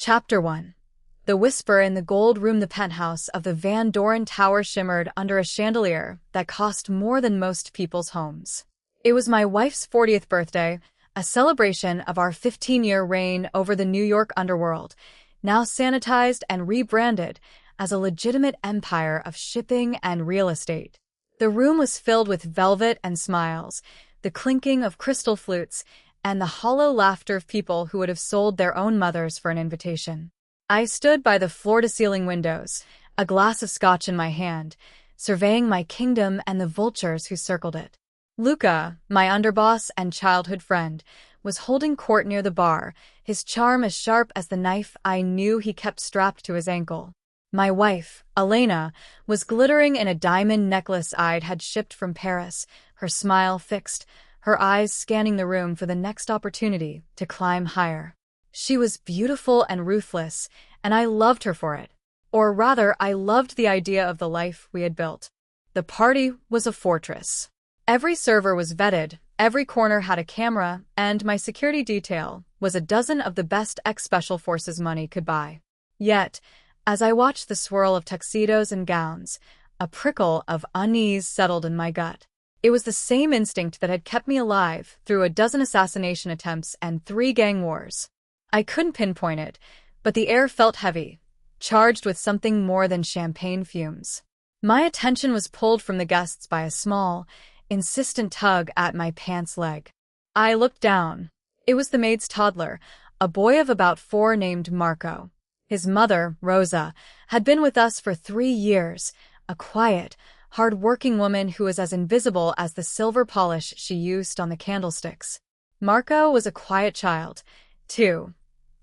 Chapter 1. The Whisper in the Gold Room. The penthouse of the Doren Tower shimmered under a chandelier that cost more than most people's homes. It was my wife's 40th birthday, a celebration of our 15-year reign over the New York underworld, now sanitized and rebranded as a legitimate empire of shipping and real estate. The room was filled with velvet and smiles, the clinking of crystal flutes, and the hollow laughter of people who would have sold their own mothers for an invitation. I stood by the floor-to-ceiling windows, a glass of scotch in my hand, surveying my kingdom and the vultures who circled it. Luca, my underboss and childhood friend, was holding court near the bar, his charm as sharp as the knife I knew he kept strapped to his ankle. My wife, Elena, was glittering in a diamond necklace I'd had shipped from Paris, her smile fixed, her eyes scanning the room for the next opportunity to climb higher. She was beautiful and ruthless, and I loved her for it. Or rather, I loved the idea of the life we had built. The party was a fortress. Every server was vetted, every corner had a camera, and my security detail was a dozen of the best ex-special forces money could buy. Yet, as I watched the swirl of tuxedos and gowns, a prickle of unease settled in my gut. It was the same instinct that had kept me alive through a dozen assassination attempts and 3 gang wars. I couldn't pinpoint it, but the air felt heavy, charged with something more than champagne fumes. My attention was pulled from the guests by a small, insistent tug at my pants leg. I looked down. It was the maid's toddler, a boy of about 4 named Marco. His mother, Rosa, had been with us for 3 years, a quiet, hard-working woman who was as invisible as the silver polish she used on the candlesticks. Marco was a quiet child, too,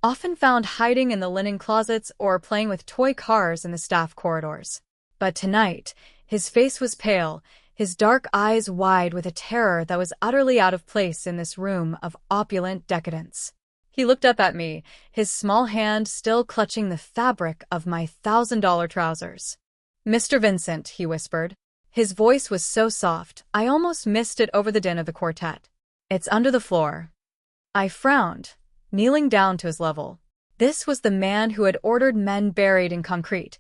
often found hiding in the linen closets or playing with toy cars in the staff corridors. But tonight, his face was pale, his dark eyes wide with a terror that was utterly out of place in this room of opulent decadence. He looked up at me, his small hand still clutching the fabric of my $1,000 trousers. "Mr. Vincent," he whispered. His voice was so soft, I almost missed it over the din of the quartet. "It's under the floor." I frowned, kneeling down to his level. This was the man who had ordered men buried in concrete.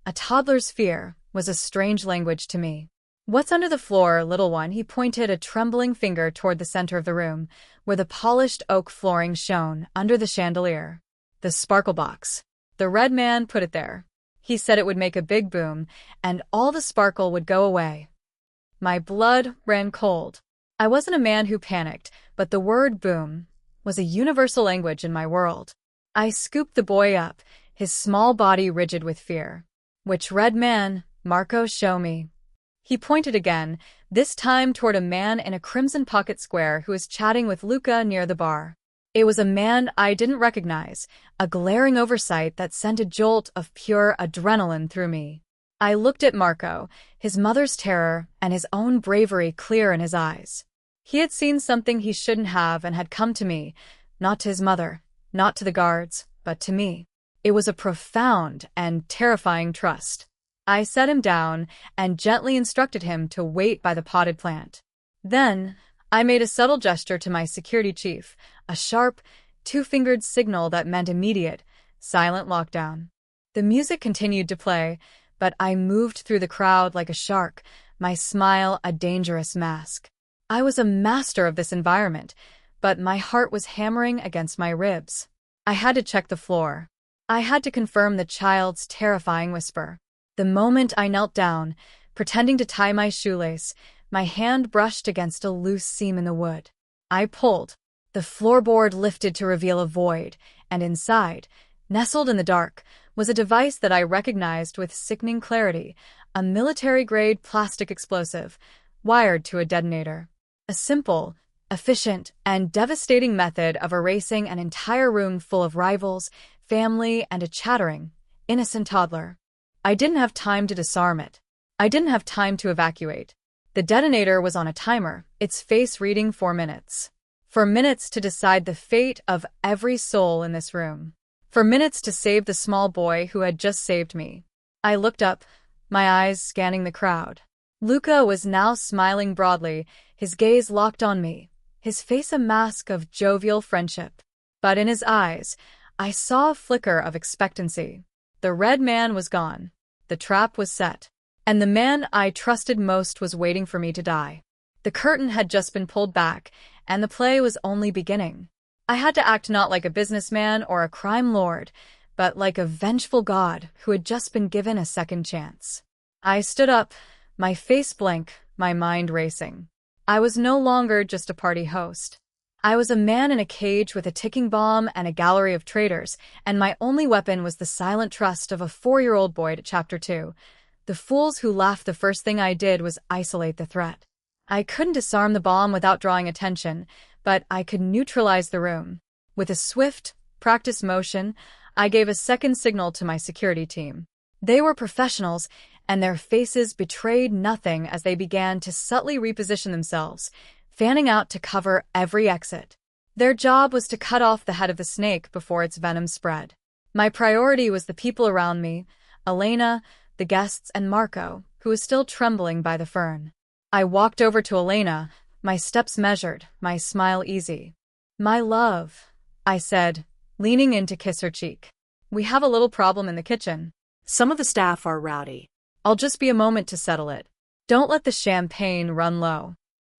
A toddler's fear was a strange language to me. "What's under the floor, little one?" He pointed a trembling finger toward the center of the room, where the polished oak flooring shone under the chandelier. "The sparkle box. The red man put it there. He said it would make a big boom, and all the sparkle would go away." My blood ran cold. I wasn't a man who panicked, but the word boom was a universal language in my world. I scooped the boy up, his small body rigid with fear. "Which red man, Marco, show me." He pointed again, this time toward a man in a crimson pocket square who was chatting with Luca near the bar. It was a man I didn't recognize, a glaring oversight that sent a jolt of pure adrenaline through me. I looked at Marco, his mother's terror and his own bravery clear in his eyes. He had seen something he shouldn't have and had come to me, not to his mother, not to the guards, but to me. It was a profound and terrifying trust. I set him down and gently instructed him to wait by the potted plant. Then, I made a subtle gesture to my security chief, a sharp, 2-fingered signal that meant immediate, silent lockdown. The music continued to play, but I moved through the crowd like a shark, my smile a dangerous mask. I was a master of this environment, but my heart was hammering against my ribs. I had to check the floor. I had to confirm the child's terrifying whisper. The moment I knelt down, pretending to tie my shoelace, my hand brushed against a loose seam in the wood. I pulled. The floorboard lifted to reveal a void, and inside, nestled in the dark, was a device that I recognized with sickening clarity, a military-grade plastic explosive, wired to a detonator. A simple, efficient, and devastating method of erasing an entire room full of rivals, family, and a chattering, innocent toddler. I didn't have time to disarm it. I didn't have time to evacuate. The detonator was on a timer, its face reading 4 minutes. 4 minutes to decide the fate of every soul in this room. 4 minutes to save the small boy who had just saved me. I looked up, my eyes scanning the crowd. Luca was now smiling broadly, his gaze locked on me, his face a mask of jovial friendship. But in his eyes, I saw a flicker of expectancy. The red man was gone. The trap was set. And the man I trusted most was waiting for me to die. The curtain had just been pulled back, and the play was only beginning. I had to act not like a businessman or a crime lord, but like a vengeful god who had just been given a second chance. I stood up, my face blank, my mind racing. I was no longer just a party host. I was a man in a cage with a ticking bomb and a gallery of traitors, and my only weapon was the silent trust of a 4-year-old boy at Chapter 2. The fools who laughed the first thing I did was isolate the threat. I couldn't disarm the bomb without drawing attention, but I could neutralize the room. With a swift, practiced motion, I gave a second signal to my security team. They were professionals, and their faces betrayed nothing as they began to subtly reposition themselves, fanning out to cover every exit. Their job was to cut off the head of the snake before its venom spread. My priority was the people around me, Elena, the guests, and Marco, who was still trembling by the fern. I walked over to Elena, my steps measured, my smile easy. "My love," I said, leaning in to kiss her cheek. "We have a little problem in the kitchen. Some of the staff are rowdy. I'll just be a moment to settle it. Don't let the champagne run low."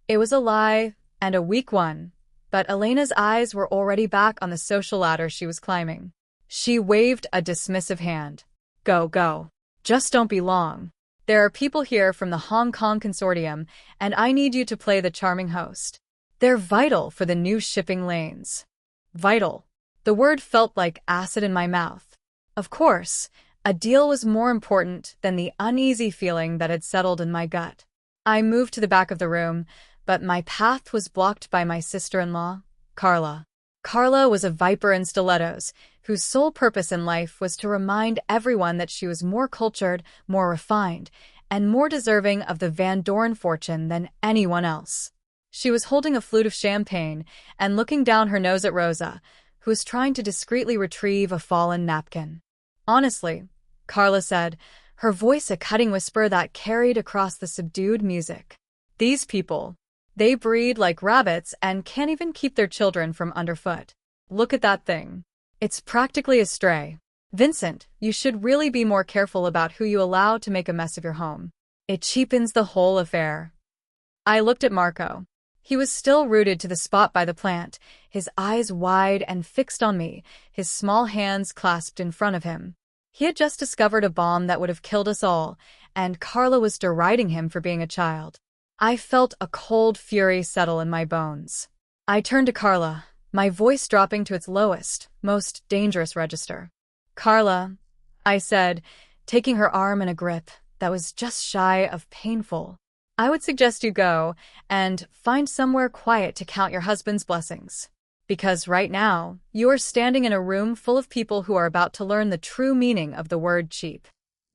It was a lie, and a weak one, but Elena's eyes were already back on the social ladder she was climbing. She waved a dismissive hand. "Go, go. Just don't be long. There are people here from the Hong Kong consortium, and I need you to play the charming host. They're vital for the new shipping lanes." Vital. The word felt like acid in my mouth. Of course, a deal was more important than the uneasy feeling that had settled in my gut. I moved to the back of the room, but my path was blocked by my sister-in-law, Carla. Carla was a viper in stilettos, whose sole purpose in life was to remind everyone that she was more cultured, more refined, and more deserving of the Van Doren fortune than anyone else. She was holding a flute of champagne and looking down her nose at Rosa, who was trying to discreetly retrieve a fallen napkin. "Honestly," Carla said, her voice a cutting whisper that carried across the subdued music. "These people, they breed like rabbits and can't even keep their children from underfoot. Look at that thing. It's practically a stray. Vincent, you should really be more careful about who you allow to make a mess of your home. It cheapens the whole affair." I looked at Marco. He was still rooted to the spot by the plant, his eyes wide and fixed on me, his small hands clasped in front of him. He had just discovered a bomb that would have killed us all, and Carla was deriding him for being a child. I felt a cold fury settle in my bones. I turned to Carla, my voice dropping to its lowest, most dangerous register. "Carla," I said, taking her arm in a grip that was just shy of painful, "I would suggest you go and find somewhere quiet to count your husband's blessings. Because right now, you are standing in a room full of people who are about to learn the true meaning of the word cheap.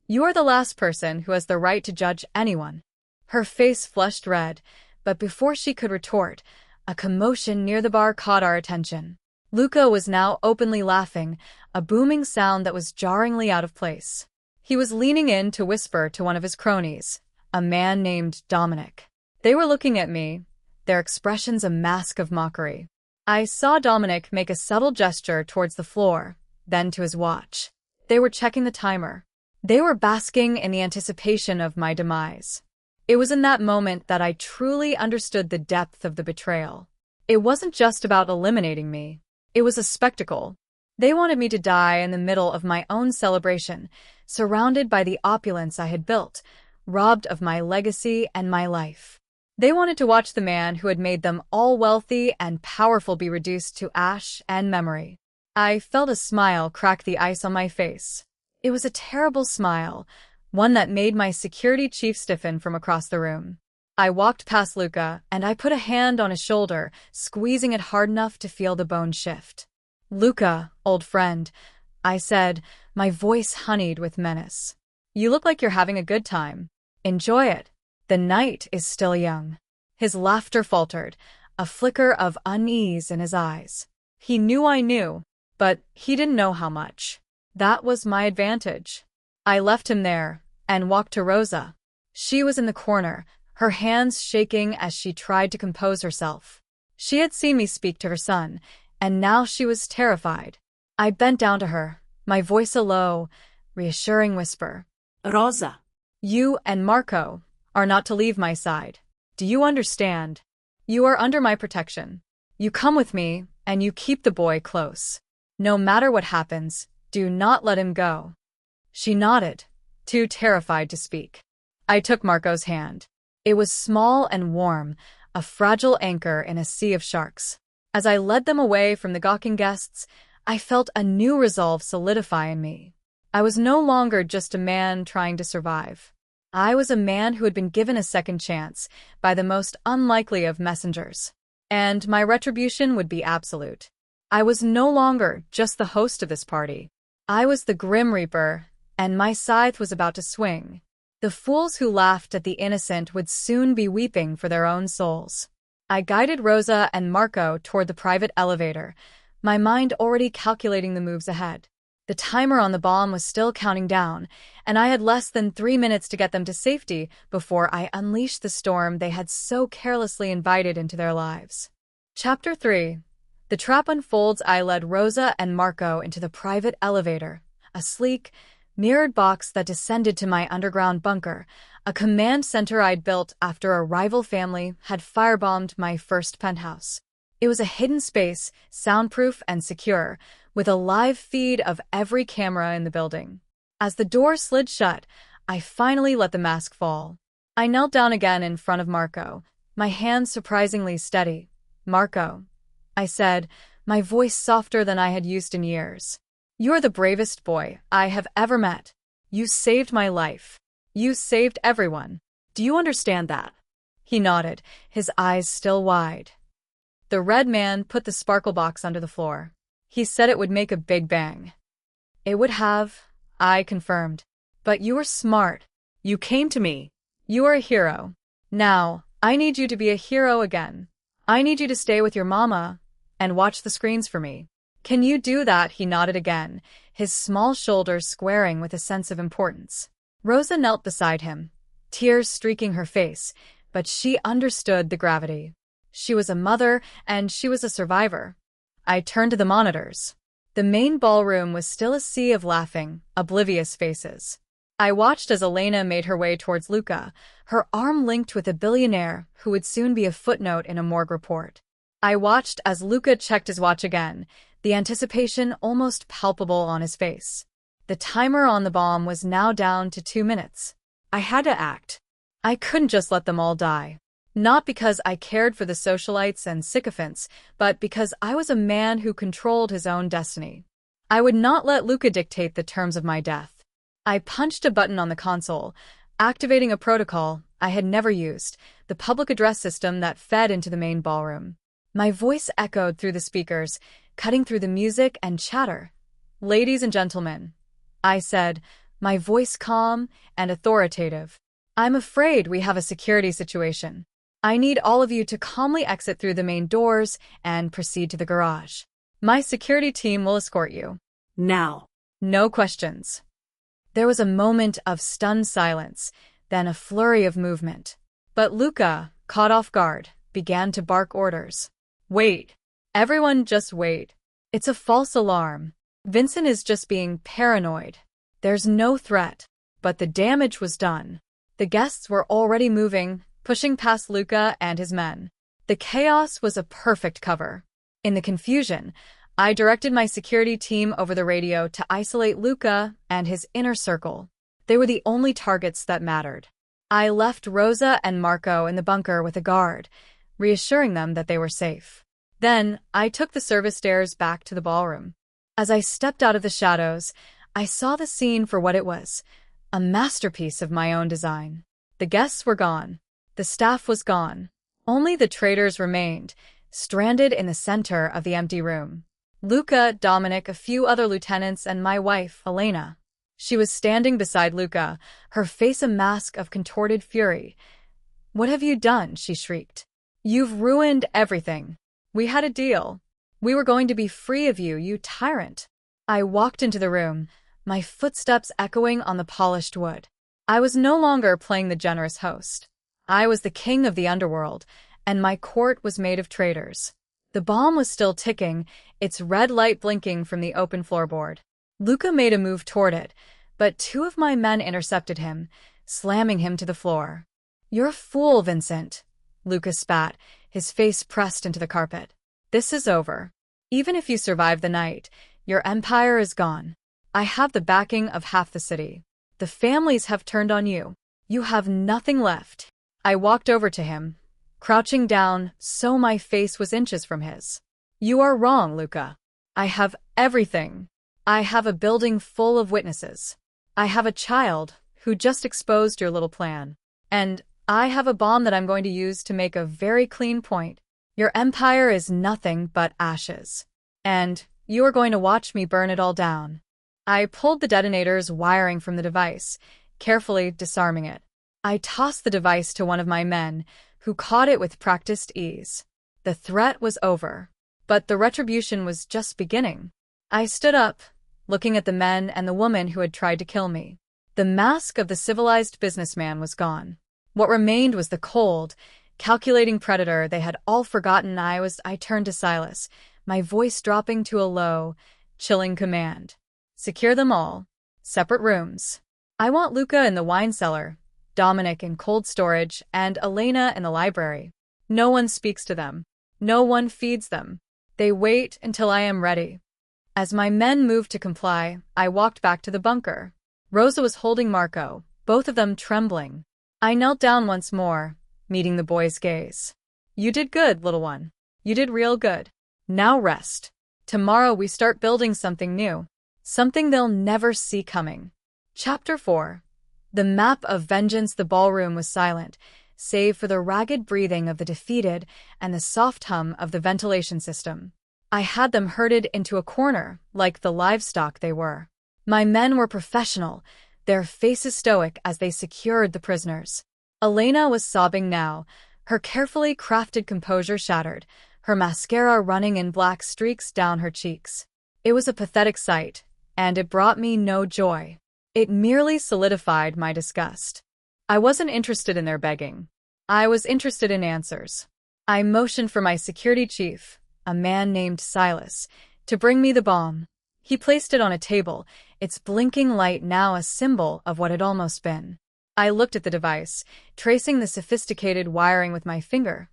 You are the last person who has the right to judge anyone." Her face flushed red, but before she could retort, a commotion near the bar caught our attention. Luca was now openly laughing, a booming sound that was jarringly out of place. He was leaning in to whisper to one of his cronies, a man named Dominic. They were looking at me, their expressions a mask of mockery. I saw Dominic make a subtle gesture towards the floor, then to his watch. They were checking the timer. They were basking in the anticipation of my demise. It was in that moment that I truly understood the depth of the betrayal. It wasn't just about eliminating me. It was a spectacle. They wanted me to die in the middle of my own celebration, surrounded by the opulence I had built, robbed of my legacy and my life. They wanted to watch the man who had made them all wealthy and powerful be reduced to ash and memory. I felt a smile crack the ice on my face. It was a terrible smile, one that made my security chief stiffen from across the room. I walked past Luca, and I put a hand on his shoulder, squeezing it hard enough to feel the bone shift. "Luca, old friend," I said, my voice honeyed with menace. "You look like you're having a good time. Enjoy it. The night is still young." His laughter faltered, a flicker of unease in his eyes. He knew I knew, but he didn't know how much. That was my advantage. I left him there and walked to Rosa. She was in the corner, her hands shaking as she tried to compose herself. She had seen me speak to her son, and now she was terrified. I bent down to her, my voice a low, reassuring whisper. Rosa. You and Marco are not to leave my side. Do you understand? You are under my protection. You come with me, and you keep the boy close. No matter what happens, do not let him go. She nodded, too terrified to speak. I took Marco's hand. It was small and warm, a fragile anchor in a sea of sharks. As I led them away from the gawking guests, I felt a new resolve solidify in me. I was no longer just a man trying to survive. I was a man who had been given a second chance by the most unlikely of messengers. And my retribution would be absolute. I was no longer just the host of this party. I was the Grim Reaper, and my scythe was about to swing. The fools who laughed at the innocent would soon be weeping for their own souls. I guided Rosa and Marco toward the private elevator, my mind already calculating the moves ahead. The timer on the bomb was still counting down, and I had less than 3 minutes to get them to safety before I unleashed the storm they had so carelessly invited into their lives. Chapter 3. The trap unfolds. I led Rosa and Marco into the private elevator, a sleek, mirrored box that descended to my underground bunker, a command center I'd built after a rival family had firebombed my first penthouse. It was a hidden space, soundproof and secure, with a live feed of every camera in the building. As the door slid shut, I finally let the mask fall. I knelt down again in front of Marco, my hands surprisingly steady. Marco, I said, my voice softer than I had used in years. You're the bravest boy I have ever met. You saved my life. You saved everyone. Do you understand that? He nodded, his eyes still wide. The red man put the sparkle box under the floor. He said it would make a big bang. It would have, I confirmed. But you were smart. You came to me. You are a hero. Now, I need you to be a hero again. I need you to stay with your mama and watch the screens for me. Can you do that? He nodded again, his small shoulders squaring with a sense of importance. Rosa knelt beside him, tears streaking her face, but she understood the gravity. She was a mother, and she was a survivor. I turned to the monitors. The main ballroom was still a sea of laughing, oblivious faces. I watched as Elena made her way towards Luca, her arm linked with a billionaire who would soon be a footnote in a morgue report. I watched as Luca checked his watch again, the anticipation almost palpable on his face. The timer on the bomb was now down to 2 minutes. I had to act. I couldn't just let them all die. Not because I cared for the socialites and sycophants, but because I was a man who controlled his own destiny. I would not let Luca dictate the terms of my death. I punched a button on the console, activating a protocol I had never used, the public address system that fed into the main ballroom. My voice echoed through the speakers, cutting through the music and chatter. Ladies and gentlemen, I said, my voice calm and authoritative. I'm afraid we have a security situation. I need all of you to calmly exit through the main doors and proceed to the garage. My security team will escort you. Now. No questions. There was a moment of stunned silence, then a flurry of movement. But Luca, caught off guard, began to bark orders. Wait. Everyone just wait. It's a false alarm. Vincent is just being paranoid. There's no threat. But the damage was done. The guests were already moving, pushing past Luca and his men. The chaos was a perfect cover. In the confusion, I directed my security team over the radio to isolate Luca and his inner circle. They were the only targets that mattered. I left Rosa and Marco in the bunker with a guard, reassuring them that they were safe. Then, I took the service stairs back to the ballroom. As I stepped out of the shadows, I saw the scene for what it was, a masterpiece of my own design. The guests were gone. The staff was gone. Only the traitors remained, stranded in the center of the empty room. Luca, Dominic, a few other lieutenants, and my wife, Elena. She was standing beside Luca, her face a mask of contorted fury. "What have you done?" she shrieked. "You've ruined everything. We had a deal. We were going to be free of you, you tyrant." I walked into the room, my footsteps echoing on the polished wood. I was no longer playing the generous host. I was the king of the underworld, and my court was made of traitors. The bomb was still ticking, its red light blinking from the open floorboard. Luca made a move toward it, but two of my men intercepted him, slamming him to the floor. "You're a fool, Vincent," Luca spat, his face pressed into the carpet. "This is over. Even if you survive the night, your empire is gone. I have the backing of half the city. The families have turned on you. You have nothing left." I walked over to him, crouching down so my face was inches from his. "You are wrong, Luca. I have everything. I have a building full of witnesses. I have a child who just exposed your little plan. And I have a bomb that I'm going to use to make a very clean point. Your empire is nothing but ashes. And you are going to watch me burn it all down." I pulled the detonator's wiring from the device, carefully disarming it. I tossed the device to one of my men, who caught it with practiced ease. The threat was over, but the retribution was just beginning. I stood up, looking at the men and the woman who had tried to kill me. The mask of the civilized businessman was gone. What remained was the cold, calculating predator they had all forgotten. I turned to Silas, my voice dropping to a low, chilling command. "Secure them all. Separate rooms. I want Luca in the wine cellar, Dominic in cold storage, and Elena in the library. No one speaks to them. No one feeds them. They wait until I am ready." As my men moved to comply, I walked back to the bunker. Rosa was holding Marco, both of them trembling. I knelt down once more, meeting the boy's gaze. "You did good, little one. You did real good. Now rest. Tomorrow we start building something new. Something they'll never see coming." Chapter 4. The map of vengeance. The ballroom was silent, save for the ragged breathing of the defeated and the soft hum of the ventilation system. I had them herded into a corner, like the livestock they were. My men were professional, their faces stoic as they secured the prisoners. Elena was sobbing now, her carefully crafted composure shattered, her mascara running in black streaks down her cheeks. It was a pathetic sight, and it brought me no joy. It merely solidified my disgust. I wasn't interested in their begging. I was interested in answers. I motioned for my security chief, a man named Silas, to bring me the bomb. He placed it on a table, its blinking light now a symbol of what had almost been. I looked at the device, tracing the sophisticated wiring with my finger.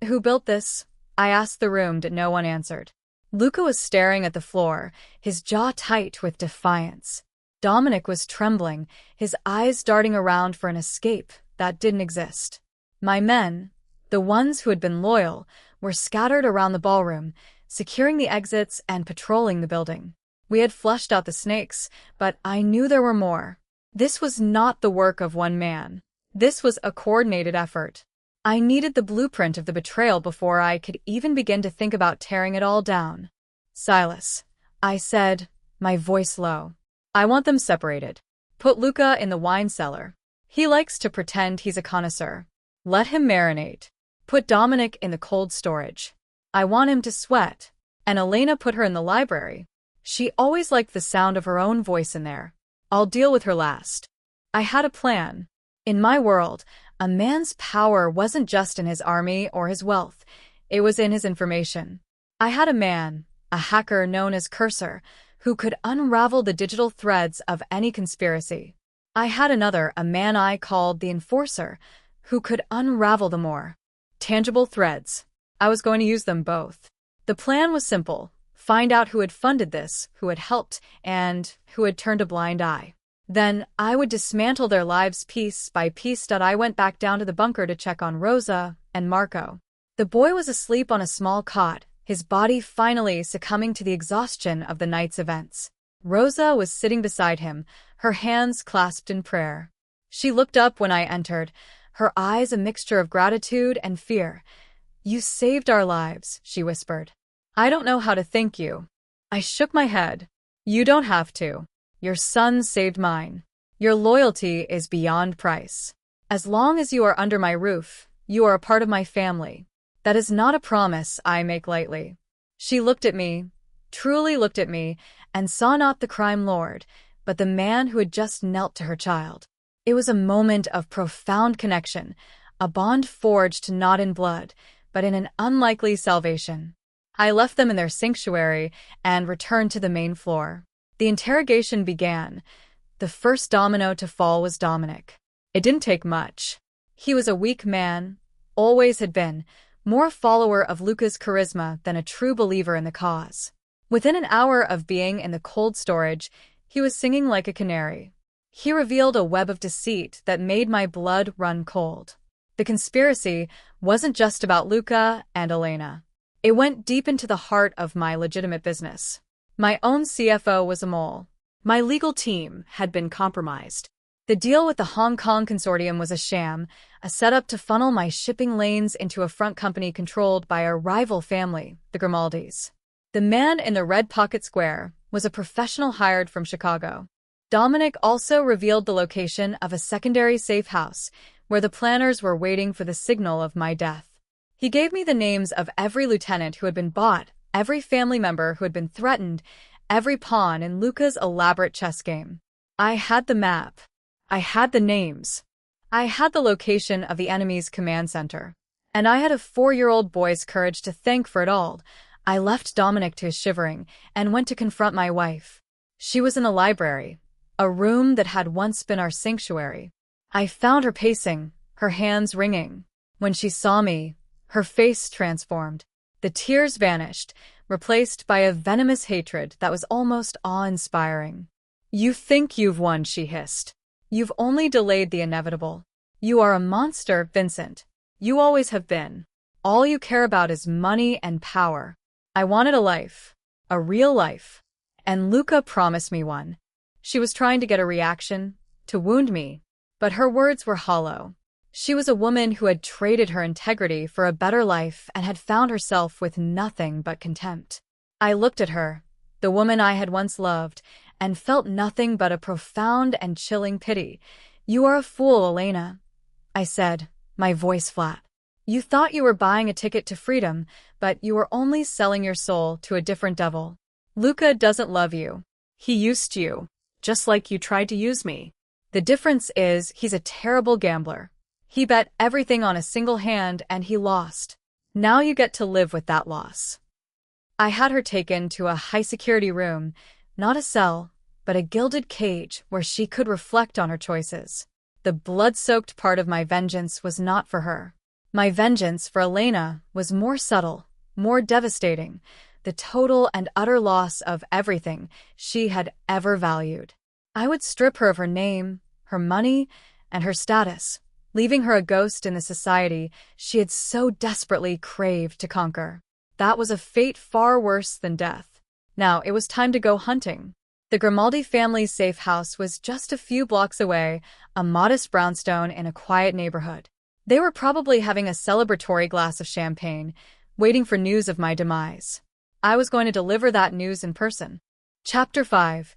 "Who built this?" I asked the room, but no one answered. Luca was staring at the floor, his jaw tight with defiance. Dominic was trembling, his eyes darting around for an escape that didn't exist. My men, the ones who had been loyal, were scattered around the ballroom, securing the exits and patrolling the building. We had flushed out the snakes, but I knew there were more. This was not the work of one man. This was a coordinated effort. I needed the blueprint of the betrayal before I could even begin to think about tearing it all down. "Silas," I said, my voice low. "I want them separated. Put Luca in the wine cellar. He likes to pretend he's a connoisseur. Let him marinate. Put Dominic in the cold storage. I want him to sweat. And Elena, put her in the library. She always liked the sound of her own voice in there. I'll deal with her last." I had a plan. In my world, a man's power wasn't just in his army or his wealth. It was in his information. I had a man, a hacker known as Cursor, who could unravel the digital threads of any conspiracy. I had another, a man I called the Enforcer, who could unravel the more tangible threads. I was going to use them both. The plan was simple: find out who had funded this, who had helped, and who had turned a blind eye. Then I would dismantle their lives piece by piece. I went back down to the bunker to check on Rosa and Marco. The boy was asleep on a small cot, his body finally succumbing to the exhaustion of the night's events. Rosa was sitting beside him, her hands clasped in prayer. She looked up when I entered, her eyes a mixture of gratitude and fear. "You saved our lives," she whispered. "I don't know how to thank you." I shook my head. "You don't have to. Your son saved mine. Your loyalty is beyond price. As long as you are under my roof, you are a part of my family. That is not a promise I make lightly." She looked at me, truly looked at me, and saw not the crime lord, but the man who had just knelt to her child. It was a moment of profound connection, a bond forged not in blood, but in an unlikely salvation. I left them in their sanctuary and returned to the main floor. The interrogation began. The first domino to fall was Dominic. It didn't take much. He was a weak man, always had been, more a follower of Luca's charisma than a true believer in the cause. Within an hour of being in the cold storage, he was singing like a canary. He revealed a web of deceit that made my blood run cold. The conspiracy wasn't just about Luca and Elena. It went deep into the heart of my legitimate business. My own CFO was a mole. My legal team had been compromised. The deal with the Hong Kong consortium was a sham, a setup to funnel my shipping lanes into a front company controlled by a rival family, the Grimaldis. The man in the red pocket square was a professional hired from Chicago. Dominic also revealed the location of a secondary safe house where the planners were waiting for the signal of my death. He gave me the names of every lieutenant who had been bought, every family member who had been threatened, every pawn in Luca's elaborate chess game. I had the map. I had the names. I had the location of the enemy's command center. And I had a 4-year-old boy's courage to thank for it all. I left Dominic to his shivering and went to confront my wife. She was in the library, a room that had once been our sanctuary. I found her pacing, her hands wringing. When she saw me, her face transformed. The tears vanished, replaced by a venomous hatred that was almost awe-inspiring. "You think you've won," she hissed. "You've only delayed the inevitable. You are a monster, Vincent. You always have been. All you care about is money and power." I wanted a life, a real life, and Luca promised me one. She was trying to get a reaction, to wound me, but her words were hollow. She was a woman who had traded her integrity for a better life and had found herself with nothing but contempt. I looked at her, the woman I had once loved, and felt nothing but a profound and chilling pity. "You are a fool, Elena," I said, my voice flat. "You thought you were buying a ticket to freedom, but you were only selling your soul to a different devil. Luca doesn't love you. He used you, just like you tried to use me. The difference is he's a terrible gambler. He bet everything on a single hand and he lost. Now you get to live with that loss." I had her taken to a high-security room, not a cell, but a gilded cage where she could reflect on her choices. The blood-soaked part of my vengeance was not for her. My vengeance for Elena was more subtle, more devastating, the total and utter loss of everything she had ever valued. I would strip her of her name, her money, and her status, leaving her a ghost in the society she had so desperately craved to conquer. That was a fate far worse than death. Now it was time to go hunting. The Grimaldi family's safe house was just a few blocks away, a modest brownstone in a quiet neighborhood. They were probably having a celebratory glass of champagne, waiting for news of my demise. I was going to deliver that news in person. Chapter 5.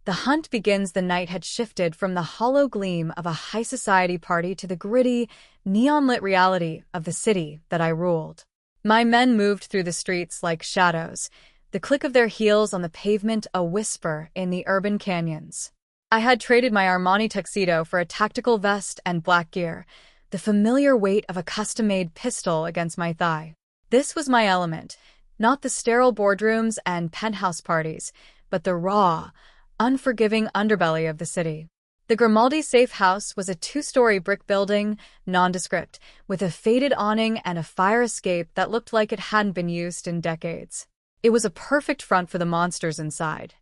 The hunt begins. The night had shifted from the hollow gleam of a high society party to the gritty, neon-lit reality of the city that I ruled. My men moved through the streets like shadows, the click of their heels on the pavement a whisper in the urban canyons. I had traded my Armani tuxedo for a tactical vest and black gear, the familiar weight of a custom-made pistol against my thigh. This was my element, not the sterile boardrooms and penthouse parties, but the raw, unforgiving underbelly of the city. The Grimaldi safe house was a 2-story brick building, nondescript, with a faded awning and a fire escape that looked like it hadn't been used in decades. It was a perfect front for the monsters inside.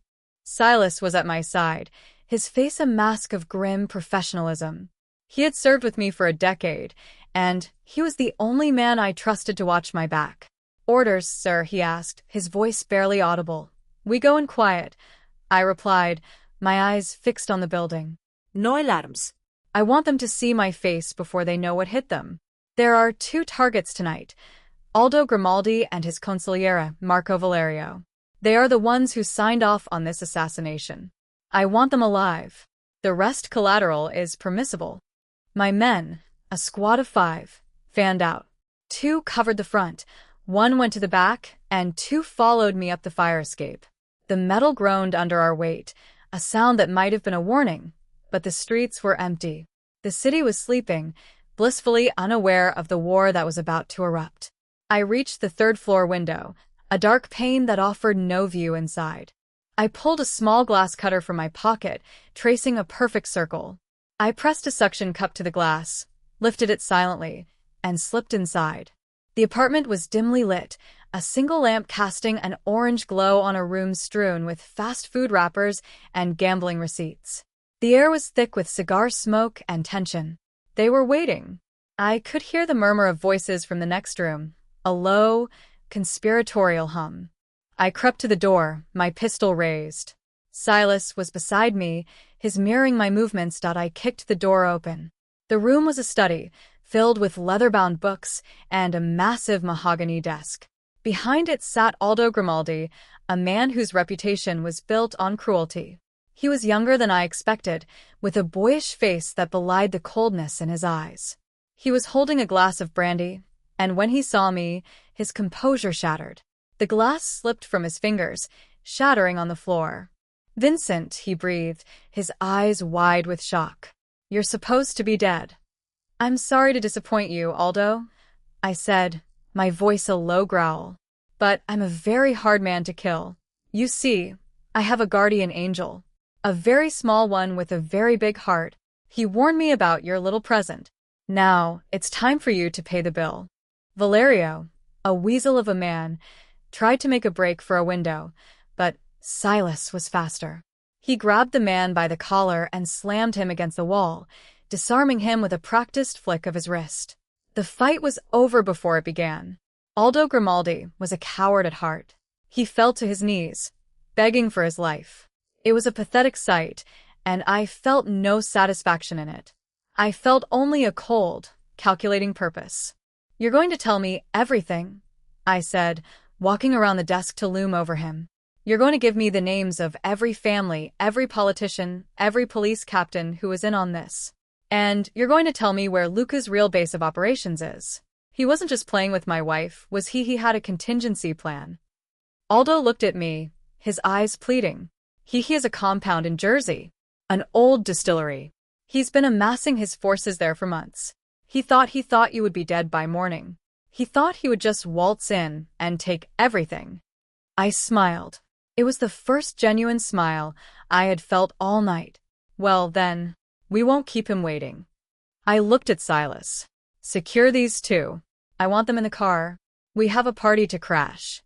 Silas was at my side, his face a mask of grim professionalism. He had served with me for a decade, and he was the only man I trusted to watch my back. "Orders, sir," he asked, his voice barely audible. "We go in quiet," I replied, my eyes fixed on the building. "No alarms." "I want them to see my face before they know what hit them. There are 2 targets tonight, Aldo Grimaldi and his consigliere, Marco Valerio. They are the ones who signed off on this assassination. I want them alive. The rest collateral is permissible." My men, a squad of 5, fanned out. 2 covered the front, 1 went to the back, and 2 followed me up the fire escape. The metal groaned under our weight, a sound that might have been a warning, but the streets were empty. The city was sleeping, blissfully unaware of the war that was about to erupt. I reached the 3rd-floor window, a dark pane that offered no view inside. I pulled a small glass cutter from my pocket, tracing a perfect circle. I pressed a suction cup to the glass, lifted it silently, and slipped inside. The apartment was dimly lit, a single lamp casting an orange glow on a room strewn with fast food wrappers and gambling receipts. The air was thick with cigar smoke and tension. They were waiting. I could hear the murmur of voices from the next room, a low, conspiratorial hum. I crept to the door, my pistol raised. Silas was beside me, his mirroring my movements. I kicked the door open. The room was a study, filled with leather-bound books and a massive mahogany desk. Behind it sat Aldo Grimaldi, a man whose reputation was built on cruelty. He was younger than I expected, with a boyish face that belied the coldness in his eyes. He was holding a glass of brandy, and when he saw me, his composure shattered. The glass slipped from his fingers, shattering on the floor. "Vincent," he breathed, his eyes wide with shock. "You're supposed to be dead." "I'm sorry to disappoint you, Aldo," I said, my voice a low growl. "But I'm a very hard man to kill. You see, I have a guardian angel. A very small one with a very big heart. He warned me about your little present. Now, it's time for you to pay the bill." Valerio, a weasel of a man, tried to make a break for a window, but Silas was faster. He grabbed the man by the collar and slammed him against the wall, disarming him with a practiced flick of his wrist. The fight was over before it began. Aldo Grimaldi was a coward at heart. He fell to his knees, begging for his life. It was a pathetic sight, and I felt no satisfaction in it. I felt only a cold, calculating purpose. "You're going to tell me everything," I said, walking around the desk to loom over him. "You're going to give me the names of every family, every politician, every police captain who was in on this. And you're going to tell me where Luca's real base of operations is. He wasn't just playing with my wife, was he? He had a contingency plan." Aldo looked at me, his eyes pleading. He has a compound in Jersey, an old distillery. He's been amassing his forces there for months. He thought you would be dead by morning. He thought he would just waltz in and take everything." I smiled. It was the first genuine smile I had felt all night. "Well then, we won't keep him waiting." I looked at Silas. "Secure these two. I want them in the car. We have a party to crash."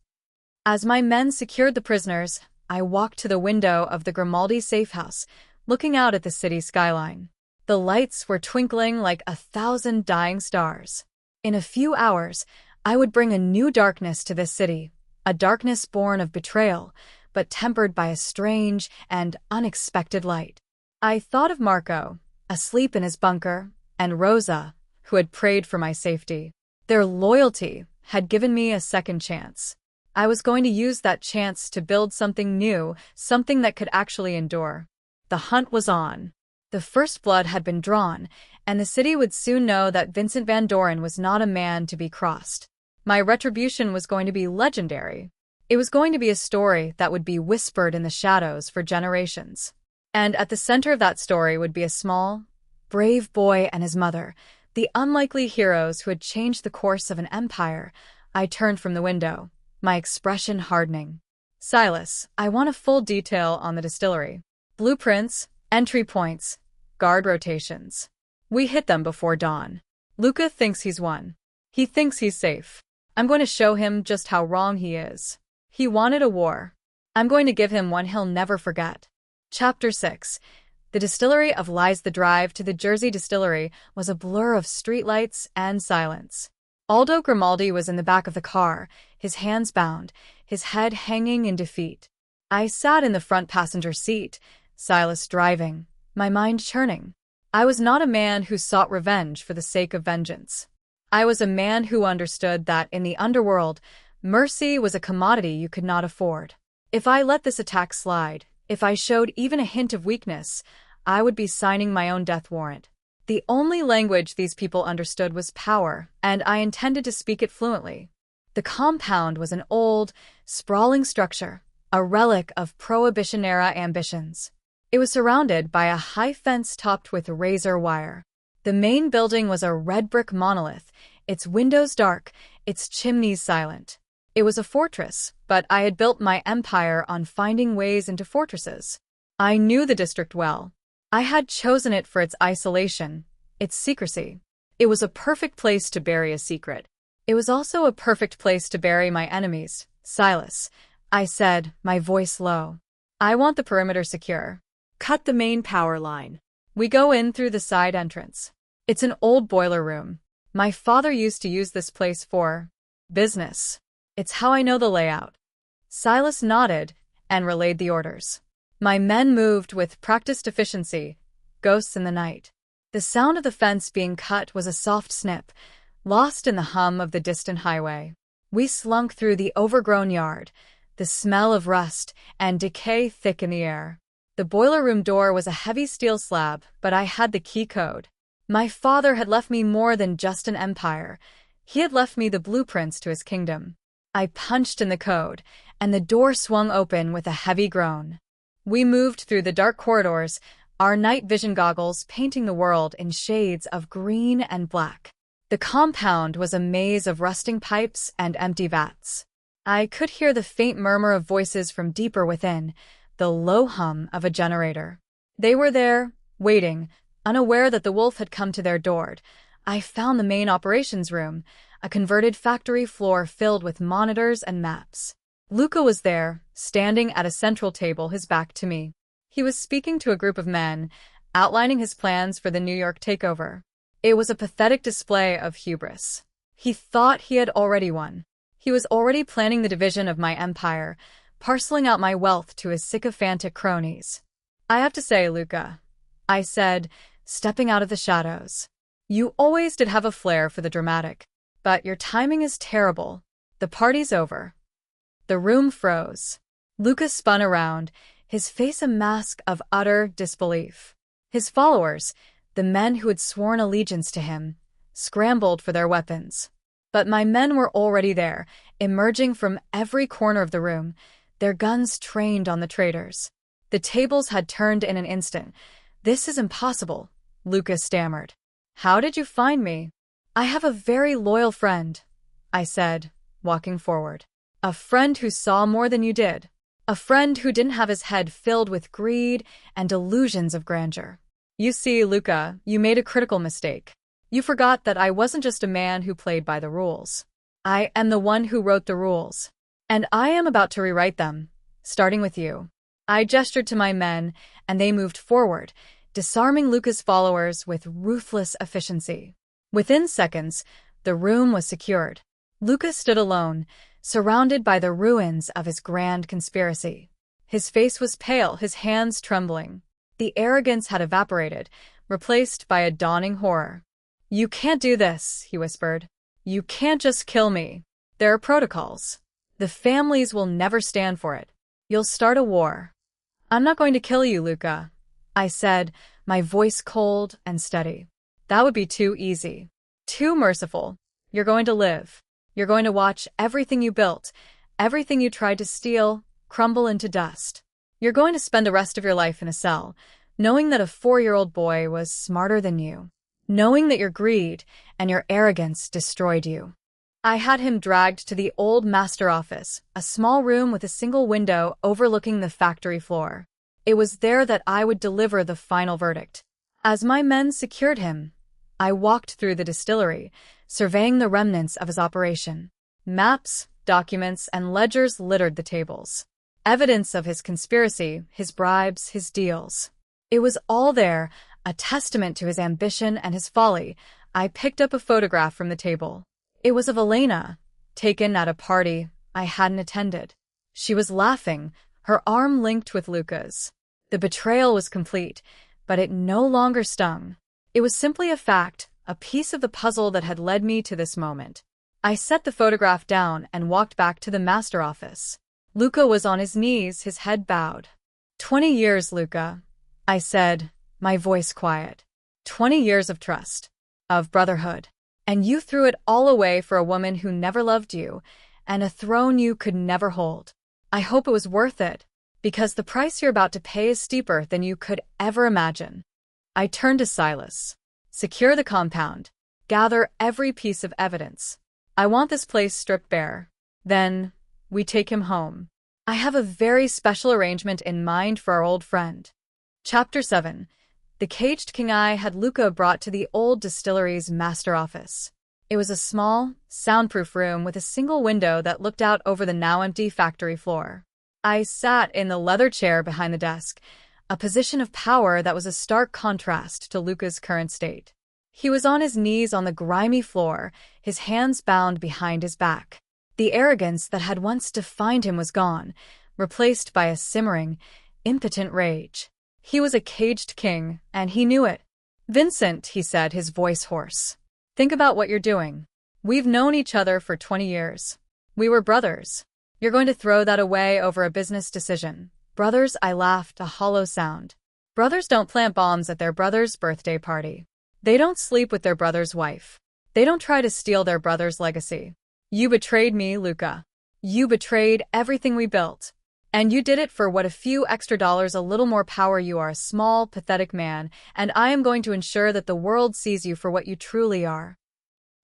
As my men secured the prisoners, I walked to the window of the Grimaldi safe house, looking out at the city skyline. The lights were twinkling like 1,000 dying stars. In a few hours, I would bring a new darkness to this city, a darkness born of betrayal, but tempered by a strange and unexpected light. I thought of Marco, asleep in his bunker, and Rosa, who had prayed for my safety. Their loyalty had given me a second chance. I was going to use that chance to build something new, something that could actually endure. The hunt was on. The first blood had been drawn, and the city would soon know that Vincent Van Doren was not a man to be crossed. My retribution was going to be legendary. It was going to be a story that would be whispered in the shadows for generations. And at the center of that story would be a small, brave boy and his mother, the unlikely heroes who had changed the course of an empire. I turned from the window, my expression hardening. "Silas, I want a full detail on the distillery. Blueprints, entry points, guard rotations. We hit them before dawn. Luca thinks he's won. He thinks he's safe. I'm going to show him just how wrong he is. He wanted a war. I'm going to give him one he'll never forget." Chapter 6. The distillery of Lies. The drive to the Jersey distillery was a blur of streetlights and silence. Aldo Grimaldi was in the back of the car, his hands bound, his head hanging in defeat. I sat in the front passenger seat, Silas driving, my mind churning. I was not a man who sought revenge for the sake of vengeance. I was a man who understood that in the underworld, mercy was a commodity you could not afford. If I let this attack slide, if I showed even a hint of weakness, I would be signing my own death warrant. The only language these people understood was power, and I intended to speak it fluently. The compound was an old, sprawling structure, a relic of Prohibition-era ambitions. It was surrounded by a high fence topped with razor wire. The main building was a red brick monolith, its windows dark, its chimneys silent. It was a fortress, but I had built my empire on finding ways into fortresses. I knew the district well. I had chosen it for its isolation, its secrecy. It was a perfect place to bury a secret. It was also a perfect place to bury my enemies. Silas, I said, my voice low. I want the perimeter secure. Cut the main power line. We go in through the side entrance. It's an old boiler room. My father used to use this place for business. It's how I know the layout. Silas nodded and relayed the orders. My men moved with practiced efficiency, ghosts in the night. The sound of the fence being cut was a soft snip, lost in the hum of the distant highway. We slunk through the overgrown yard, the smell of rust and decay thick in the air. The boiler room door was a heavy steel slab, but I had the key code. My father had left me more than just an empire. He had left me the blueprints to his kingdom. I punched in the code, and the door swung open with a heavy groan. We moved through the dark corridors, our night vision goggles painting the world in shades of green and black. The compound was a maze of rusting pipes and empty vats. I could hear the faint murmur of voices from deeper within, the low hum of a generator. They were there, waiting, unaware that the wolf had come to their door. I found the main operations room, a converted factory floor filled with monitors and maps. Luca was there, standing at a central table, his back to me. He was speaking to a group of men, outlining his plans for the New York takeover. It was a pathetic display of hubris. He thought he had already won. He was already planning the division of my empire, parceling out my wealth to his sycophantic cronies. I have to say, Luca, I said, stepping out of the shadows. You always did have a flair for the dramatic, but your timing is terrible. The party's over. The room froze. Luca spun around, his face a mask of utter disbelief. His followers, the men who had sworn allegiance to him, scrambled for their weapons. But my men were already there, emerging from every corner of the room, their guns trained on the traitors. The tables had turned in an instant. This is impossible, Luca stammered. How did you find me? I have a very loyal friend, I said, walking forward. A friend who saw more than you did. A friend who didn't have his head filled with greed and delusions of grandeur. You see, Luca, you made a critical mistake. You forgot that I wasn't just a man who played by the rules. I am the one who wrote the rules. And I am about to rewrite them, starting with you. I gestured to my men, and they moved forward, disarming Luca's followers with ruthless efficiency. Within seconds, the room was secured. Luca stood alone, surrounded by the ruins of his grand conspiracy. His face was pale, his hands trembling. The arrogance had evaporated, replaced by a dawning horror. You can't do this, he whispered. You can't just kill me. There are protocols. The families will never stand for it. You'll start a war. I'm not going to kill you, Luca, I said, my voice cold and steady. That would be too easy. Too merciful. You're going to live. You're going to watch everything you built, everything you tried to steal, crumble into dust. You're going to spend the rest of your life in a cell, knowing that a 4-year-old boy was smarter than you, knowing that your greed and your arrogance destroyed you. I had him dragged to the old master office, a small room with a single window overlooking the factory floor. It was there that I would deliver the final verdict. As my men secured him, I walked through the distillery, surveying the remnants of his operation. Maps, documents, and ledgers littered the tables. Evidence of his conspiracy, his bribes, his deals. It was all there, a testament to his ambition and his folly. I picked up a photograph from the table. It was of Elena, taken at a party I hadn't attended. She was laughing, her arm linked with Luca's. The betrayal was complete, but it no longer stung. It was simply a fact, a piece of the puzzle that had led me to this moment. I set the photograph down and walked back to the master office. Luca was on his knees, his head bowed. 20 years, Luca, I said, my voice quiet. 20 years of trust, of brotherhood. And you threw it all away for a woman who never loved you, and a throne you could never hold. I hope it was worth it, because the price you're about to pay is steeper than you could ever imagine. I turned to Silas. Secure the compound. Gather every piece of evidence. I want this place stripped bare. Then, we take him home. I have a very special arrangement in mind for our old friend. Chapter 7. The caged king I had Luca brought to the old distillery's master office. It was a small, soundproof room with a single window that looked out over the now-empty factory floor. I sat in the leather chair behind the desk, a position of power that was a stark contrast to Luca's current state. He was on his knees on the grimy floor, his hands bound behind his back. The arrogance that had once defined him was gone, replaced by a simmering, impotent rage. He was a caged king, and he knew it. "Vincent," he said, his voice hoarse. "Think about what you're doing. We've known each other for 20 years. We were brothers. You're going to throw that away over a business decision." "Brothers," I laughed, a hollow sound. "Brothers don't plant bombs at their brother's birthday party. They don't sleep with their brother's wife. They don't try to steal their brother's legacy. You betrayed me, Luca. You betrayed everything we built. And you did it for what, a few extra dollars, a little more power. You are a small, pathetic man, and I am going to ensure that the world sees you for what you truly are."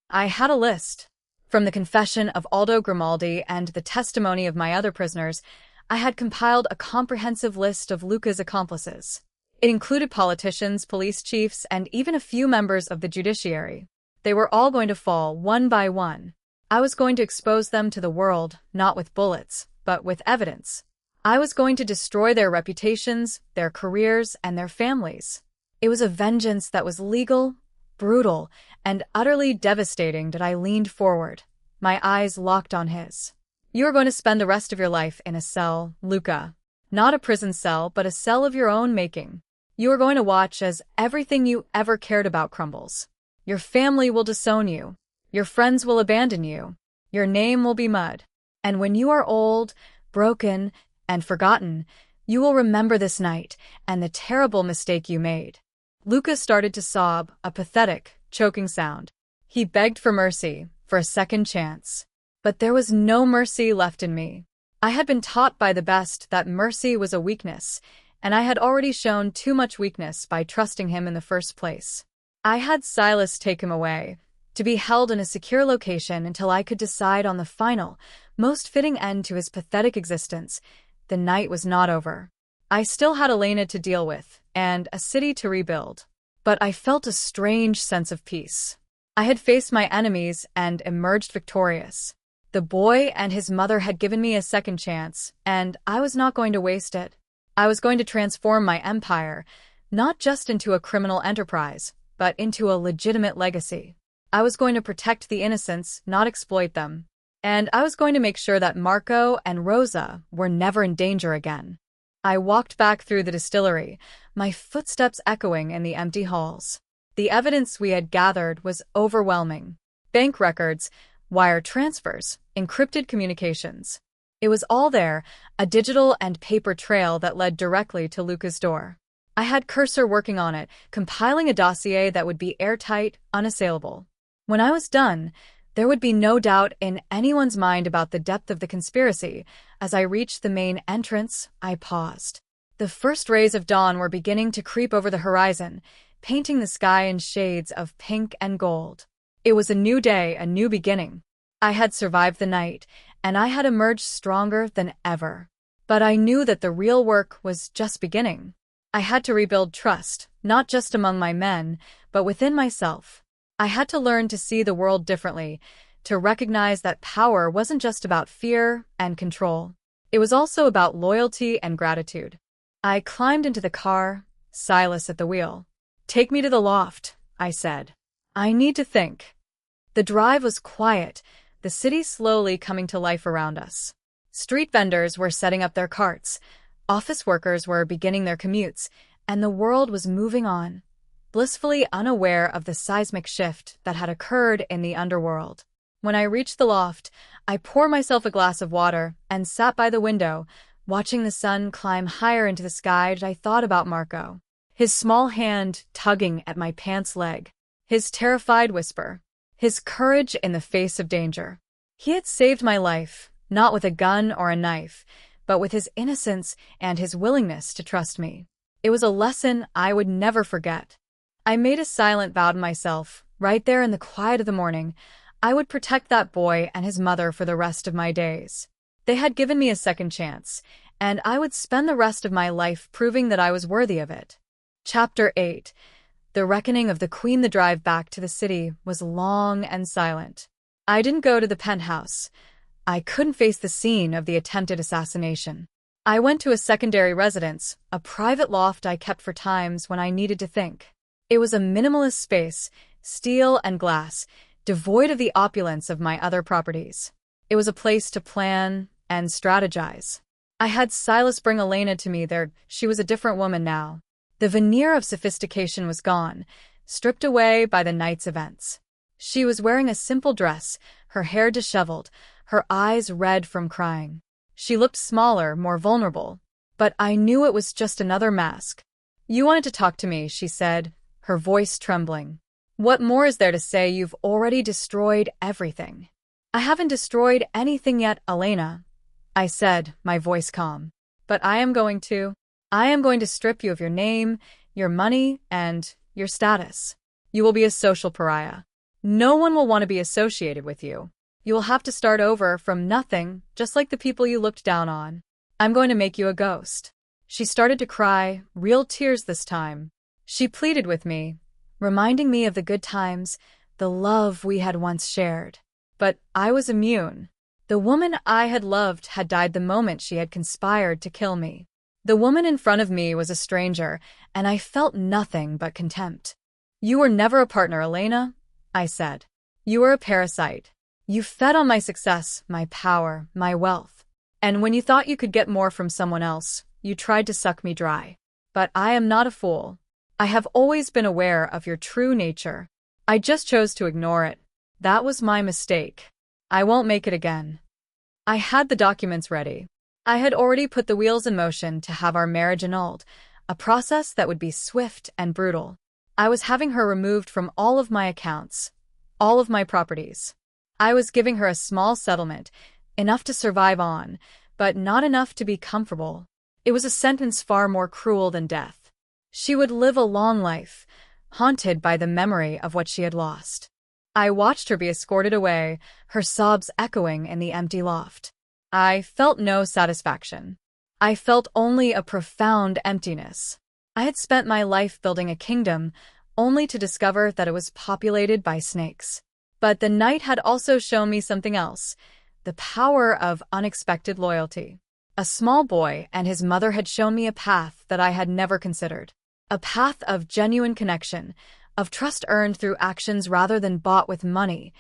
I had a list. From the confession of Aldo Grimaldi and the testimony of my other prisoners, I had compiled a comprehensive list of Luca's accomplices. It included politicians, police chiefs, and even a few members of the judiciary. They were all going to fall, one by one. I was going to expose them to the world, not with bullets, but with evidence. I was going to destroy their reputations, their careers, and their families. It was a vengeance that was legal, brutal, and utterly devastating that I leaned forward, my eyes locked on his. "You are going to spend the rest of your life in a cell, Luca. Not a prison cell, but a cell of your own making. You are going to watch as everything you ever cared about crumbles. Your family will disown you. Your friends will abandon you. Your name will be mud. And when you are old, broken, and forgotten, you will remember this night and the terrible mistake you made." Luca started to sob, a pathetic, choking sound. He begged for mercy, for a second chance. But there was no mercy left in me. I had been taught by the best that mercy was a weakness, and I had already shown too much weakness by trusting him in the first place. I had Silas take him away, to be held in a secure location until I could decide on the final, most fitting end to his pathetic existence. The night was not over. I still had Elena to deal with, and a city to rebuild. But I felt a strange sense of peace. I had faced my enemies and emerged victorious. The boy and his mother had given me a second chance, and I was not going to waste it. I was going to transform my empire, not just into a criminal enterprise, but into a legitimate legacy. I was going to protect the innocents, not exploit them. And I was going to make sure that Marco and Rosa were never in danger again. I walked back through the distillery, my footsteps echoing in the empty halls. The evidence we had gathered was overwhelming. Bank records, wire transfers, encrypted communications. It was all there, a digital and paper trail that led directly to Luca's door. I had Cursor working on it, compiling a dossier that would be airtight, unassailable. When I was done, there would be no doubt in anyone's mind about the depth of the conspiracy. As I reached the main entrance, I paused. The first rays of dawn were beginning to creep over the horizon, painting the sky in shades of pink and gold. It was a new day, a new beginning. I had survived the night, and I had emerged stronger than ever. But I knew that the real work was just beginning. I had to rebuild trust, not just among my men, but within myself. I had to learn to see the world differently, to recognize that power wasn't just about fear and control. It was also about loyalty and gratitude. I climbed into the car, Silas at the wheel. "Take me to the loft," I said. "I need to think." The drive was quiet, the city slowly coming to life around us. Street vendors were setting up their carts, office workers were beginning their commutes, and the world was moving on, blissfully unaware of the seismic shift that had occurred in the underworld. When I reached the loft, I poured myself a glass of water and sat by the window, watching the sun climb higher into the sky. I thought about Marco, his small hand tugging at my pants leg, his terrified whisper, his courage in the face of danger. He had saved my life, not with a gun or a knife, but with his innocence and his willingness to trust me. It was a lesson I would never forget. I made a silent vow to myself, right there in the quiet of the morning. I would protect that boy and his mother for the rest of my days. They had given me a second chance, and I would spend the rest of my life proving that I was worthy of it. Chapter 8. The reckoning of the Queen. The drive back to the city was long and silent. I didn't go to the penthouse. I couldn't face the scene of the attempted assassination. I went to a secondary residence, a private loft I kept for times when I needed to think. It was a minimalist space, steel and glass, devoid of the opulence of my other properties. It was a place to plan and strategize. I had Silas bring Elena to me there. She was a different woman now. The veneer of sophistication was gone, stripped away by the night's events. She was wearing a simple dress, her hair disheveled, her eyes red from crying. She looked smaller, more vulnerable, but I knew it was just another mask. "You wanted to talk to me," she said, her voice trembling. "What more is there to say? You've already destroyed everything." "I haven't destroyed anything yet, Elena," I said, my voice calm. "But I am going to. I am going to strip you of your name, your money, and your status. You will be a social pariah. No one will want to be associated with you. You will have to start over from nothing, just like the people you looked down on. I'm going to make you a ghost." She started to cry, real tears this time. She pleaded with me, reminding me of the good times, the love we had once shared. But I was immune. The woman I had loved had died the moment she had conspired to kill me. The woman in front of me was a stranger, and I felt nothing but contempt. "You were never a partner, Elena," I said. "You were a parasite. You fed on my success, my power, my wealth. And when you thought you could get more from someone else, you tried to suck me dry. But I am not a fool. I have always been aware of your true nature. I just chose to ignore it. That was my mistake. I won't make it again." I had the documents ready. I had already put the wheels in motion to have our marriage annulled, a process that would be swift and brutal. I was having her removed from all of my accounts, all of my properties. I was giving her a small settlement, enough to survive on, but not enough to be comfortable. It was a sentence far more cruel than death. She would live a long life, haunted by the memory of what she had lost. I watched her be escorted away, her sobs echoing in the empty loft. I felt no satisfaction. I felt only a profound emptiness. I had spent my life building a kingdom, only to discover that it was populated by snakes. But the night had also shown me something else, the power of unexpected loyalty. A small boy and his mother had shown me a path that I had never considered. A path of genuine connection, of trust earned through actions rather than bought with money.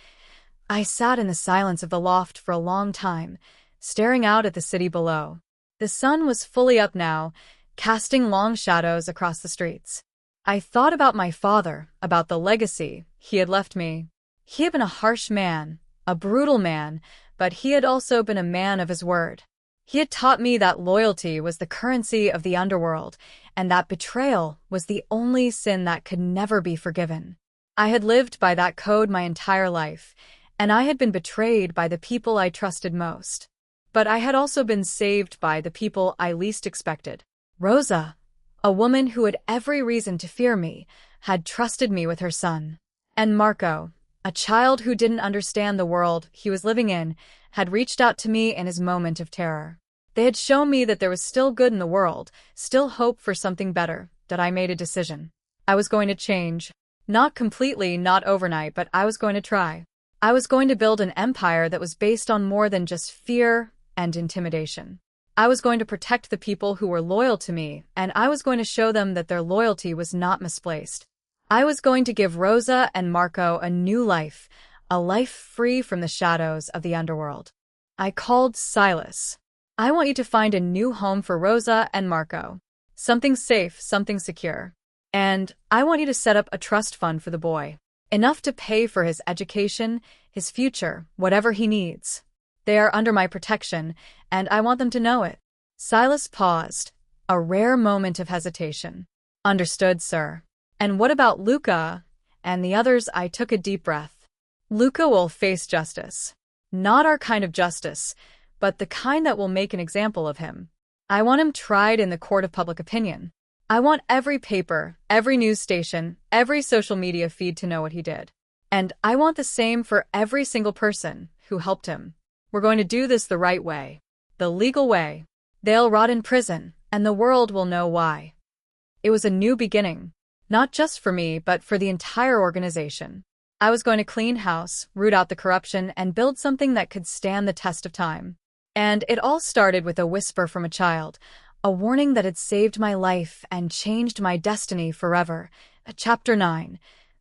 I sat in the silence of the loft for a long time, staring out at the city below. The sun was fully up now, casting long shadows across the streets. I thought about my father, about the legacy he had left me. He had been a harsh man, a brutal man, but he had also been a man of his word. He had taught me that loyalty was the currency of the underworld, and that betrayal was the only sin that could never be forgiven. I had lived by that code my entire life, and I had been betrayed by the people I trusted most. But I had also been saved by the people I least expected. Rosa, a woman who had every reason to fear me, had trusted me with her son. And Marco, a child who didn't understand the world he was living in, had reached out to me in his moment of terror. They had shown me that there was still good in the world, still hope for something better, that I made a decision. I was going to change. Not completely, not overnight, but I was going to try. I was going to build an empire that was based on more than just fear and intimidation. I was going to protect the people who were loyal to me, and I was going to show them that their loyalty was not misplaced. I was going to give Rosa and Marco a new life, a life free from the shadows of the underworld. I called Silas. "I want you to find a new home for Rosa and Marco. Something safe, something secure. And I want you to set up a trust fund for the boy. Enough to pay for his education, his future, whatever he needs. They are under my protection, and I want them to know it." Silas paused, a rare moment of hesitation. "Understood, sir. And what about Luca and the others?" I took a deep breath. "Luca will face justice. Not our kind of justice, but the kind that will make an example of him. I want him tried in the court of public opinion. I want every paper, every news station, every social media feed to know what he did. And I want the same for every single person who helped him. We're going to do this the right way. The legal way. They'll rot in prison, and the world will know why. It was a new beginning. Not just for me, but for the entire organization. I was going to clean house, root out the corruption, and build something that could stand the test of time. And it all started with a whisper from a child, a warning that had saved my life and changed my destiny forever. Chapter 9.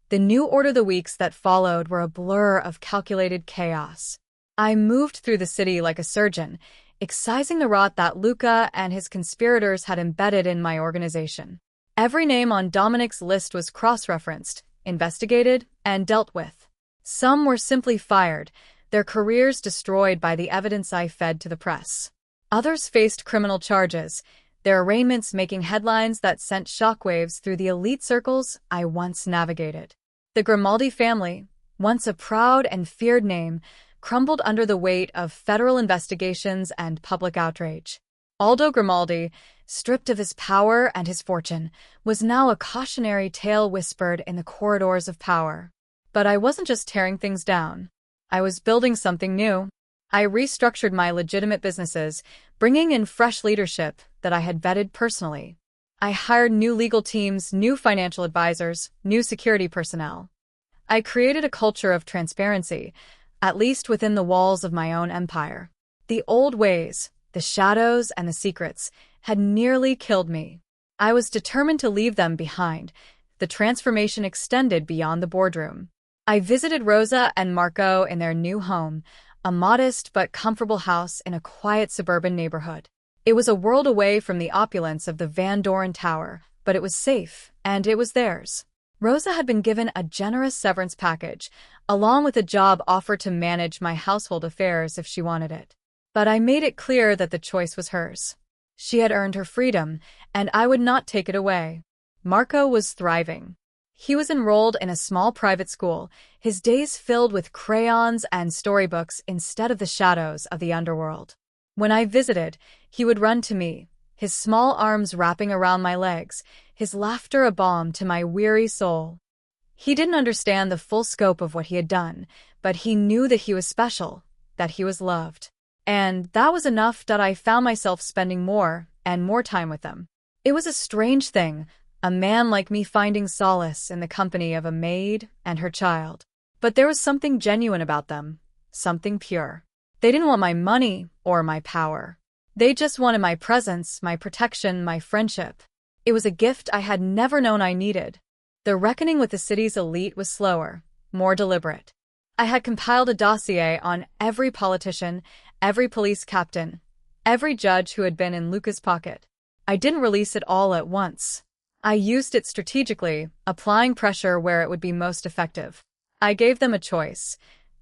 The new order. The weeks that followed were a blur of calculated chaos. I moved through the city like a surgeon, excising the rot that Luca and his conspirators had embedded in my organization. Every name on Dominic's list was cross-referenced, investigated, and dealt with. Some were simply fired, their careers destroyed by the evidence I fed to the press. Others faced criminal charges, their arraignments making headlines that sent shockwaves through the elite circles I once navigated. The Grimaldi family, once a proud and feared name, crumbled under the weight of federal investigations and public outrage. Aldo Grimaldi, stripped of his power and his fortune, was now a cautionary tale whispered in the corridors of power. But I wasn't just tearing things down. I was building something new. I restructured my legitimate businesses, bringing in fresh leadership that I had vetted personally. I hired new legal teams, new financial advisors, new security personnel. I created a culture of transparency, at least within the walls of my own empire. The old ways, the shadows and the secrets, had nearly killed me. I was determined to leave them behind. The transformation extended beyond the boardroom. I visited Rosa and Marco in their new home, a modest but comfortable house in a quiet suburban neighborhood. It was a world away from the opulence of the Doren Tower, but it was safe, and it was theirs. Rosa had been given a generous severance package, along with a job offer to manage my household affairs if she wanted it. But I made it clear that the choice was hers. She had earned her freedom, and I would not take it away. Marco was thriving. He was enrolled in a small private school, his days filled with crayons and storybooks instead of the shadows of the underworld. When I visited, he would run to me, his small arms wrapping around my legs, his laughter a balm to my weary soul. He didn't understand the full scope of what he had done, but he knew that he was special, that he was loved. And that was enough that I found myself spending more and more time with them. It was a strange thing, a man like me finding solace in the company of a maid and her child. But there was something genuine about them, something pure. They didn't want my money or my power. They just wanted my presence, my protection, my friendship. It was a gift I had never known I needed. The reckoning with the city's elite was slower, more deliberate. I had compiled a dossier on every politician, every police captain, every judge who had been in Luca's pocket. I didn't release it all at once. I used it strategically, applying pressure where it would be most effective. I gave them a choice: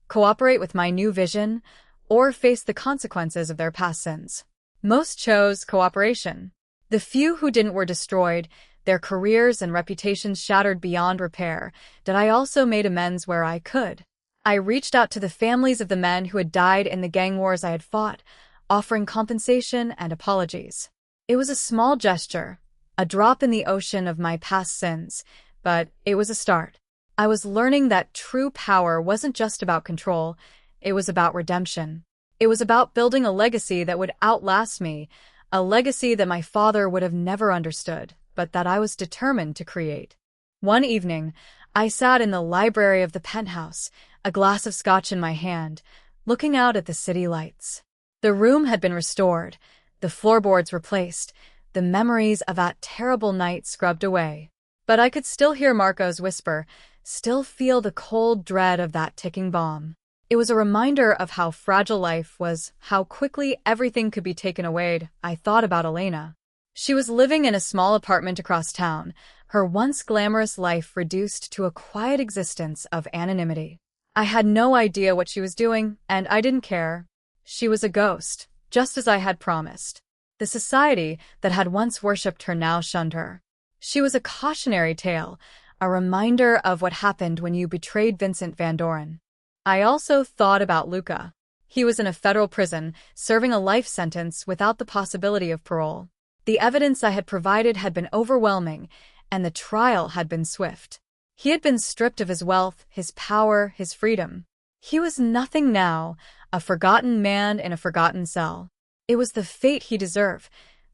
cooperate with my new vision, or face the consequences of their past sins. Most chose cooperation. The few who didn't were destroyed, their careers and reputations shattered beyond repair, but I also made amends where I could. I reached out to the families of the men who had died in the gang wars I had fought, offering compensation and apologies. It was a small gesture, a drop in the ocean of my past sins, but it was a start. I was learning that true power wasn't just about control, it was about redemption. It was about building a legacy that would outlast me, a legacy that my father would have never understood, but that I was determined to create. One evening, I sat in the library of the penthouse, a glass of scotch in my hand, looking out at the city lights. The room had been restored, the floorboards replaced, the memories of that terrible night scrubbed away. But I could still hear Marco's whisper, still feel the cold dread of that ticking bomb. It was a reminder of how fragile life was, how quickly everything could be taken away. I thought about Elena. She was living in a small apartment across town, her once glamorous life reduced to a quiet existence of anonymity. I had no idea what she was doing, and I didn't care. She was a ghost, just as I had promised. The society that had once worshipped her now shunned her. She was a cautionary tale, a reminder of what happened when you betrayed Vincent Van Doren. I also thought about Luca. He was in a federal prison, serving a life sentence without the possibility of parole. The evidence I had provided had been overwhelming, and the trial had been swift. He had been stripped of his wealth, his power, his freedom. He was nothing now, a forgotten man in a forgotten cell. It was the fate he deserved,